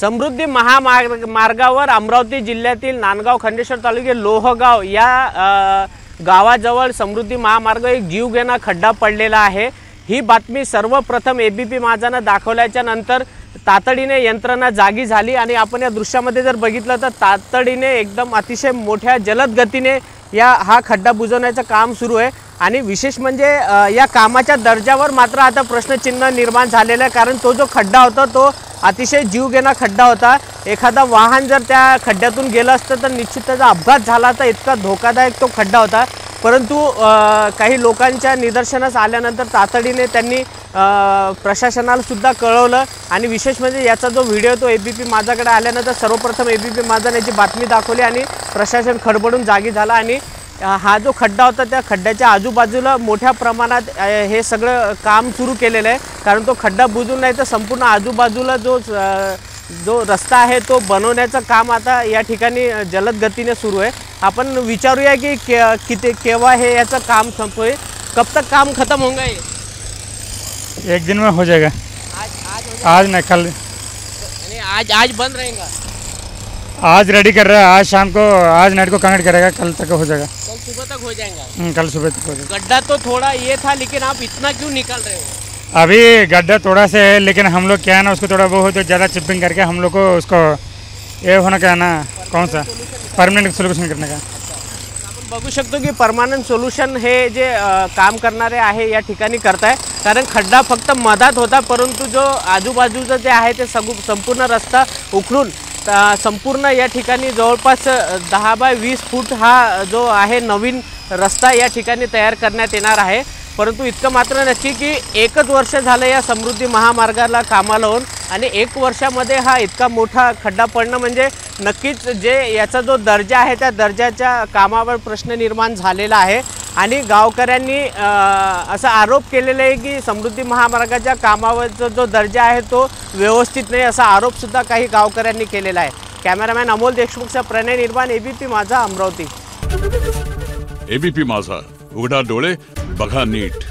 समृद्धी महामार्गावर अमरावती जिल्ह्यातील नांदगाव खंडेश्वर तालुक्यात लोहगाव या गावाजवळ समृद्धी महामार्ग एक जीवघेणा खड्डा पडलेला आहे। ही बातमी सर्वप्रथम एबीपी माझानं दाखवल्याच्या नंतर तातडीने यंत्रणा जागी झाली आणि आपण या दृश्यामध्ये जर बघितलं तर तातडीने एकदम अतिशय मोठ्या जलद गतीने हा खड्डा बुजवण्याचं काम सुरू आहे। आणि विशेष म्हणजे या कामाच्या दर्जावर मात्र आता प्रश्नचिन्ह निर्माण झालेलं आहे, कारण तो जो खड्डा होता तो अतिशय जीवघेणा खड्डा होता। एखादा वाहन जर त्या खड्ड्यातून गेलं असतं तर निश्चित त्याचा अपघात झाला तर इतका धोकादायक तो खड्डा होता। परंतु काही लोकांच्या निदर्शनास आल्यानंतर तातडीने त्यांनी प्रशासनाला सुद्धा कळवलं आणि विशेष म्हणजे याचा जो व्हिडिओ तो एबीपी माझाकडे आल्यानंतर सर्वप्रथम एबीपी माझाने याची बातमी दाखवली आणि प्रशासन खडबडून जागी झाला आणि हा जो खड्डा होता त्या खड्ड्याच्या आजूबाजूला मोठ्या प्रमाणात हे सगळं काम सुरू केलेलं आहे, कारण तो खड्डा बुजून नाही तर संपूर्ण आजूबाजूला जो रस्ता आहे तो बनवण्याचं काम आता या ठिकाणी जलद गतीने सुरू आहे। आपण विचारूया की केव्हा हे याचं काम संपेल, कब तक काम खत्म होगा? ये एक दिन में हो जाएगा। आज नहीं कल, आज बंद रहेगा। आज रेडी कर रहा है, आज शाम को, आज नाइट को कंक्रीट करेगा, कल तक हो जाएगा। कल सुबह तक हो जाएगा। कल सुबह तक हो जाएगा। गड्ढा तो थोड़ा ये था, लेकिन आप इतना क्यों निकाल रहे हो? अभी गड्ढा थोड़ा से है, लेकिन हम लोग क्या है ना उसको थोड़ा वो हो तो ज़्यादा चिपिंग करके हम लोग को उसको ये होना क्या ना कौन सा परमानेंट सोल्यूशन करने का। आपण बघू शकतो की परमानंट सोल्यूशन हे जे काम करणारे आहे या ठिकाणी करताय, कारण खड्डा फक्त मधात होता परंतु जो आजूबाजूचं जे आहे ते संपूर्ण रस्ता उखडून संपूर्ण या ठिकाणी जवळपास 10 बाय 20 फूट हा जो आहे नवीन रस्ता या ठिकाणी तयार करण्यात येणार आहे। परंतु इतकं मात्र नक्की की 1 वर्ष झालं या समृद्धी महामार्गाला कामाला होऊन आणि 1 वर्षामध्ये हा इतका मोठा खड्डा पडणं म्हणजे नक्कीच जे याचा जो दर्जा आहे त्या दर्जाच्या कामावर प्रश्न निर्माण झालेला आहे। आणि गावकऱ्यांनी असा आरोप केलेला आहे की समृद्धी महामार्गाच्या कामावरचा जो दर्जा आहे तो व्यवस्थित नाही, असा आरोप सुद्धा काही गावकऱ्यांनी केलेला आहे। कॅमेरामॅन अमोल देशमुखचा प्रणय निर्माण, एबीपी माझा, अमरावती। एबीपी माझा, उघडा डोळे बघा नीट।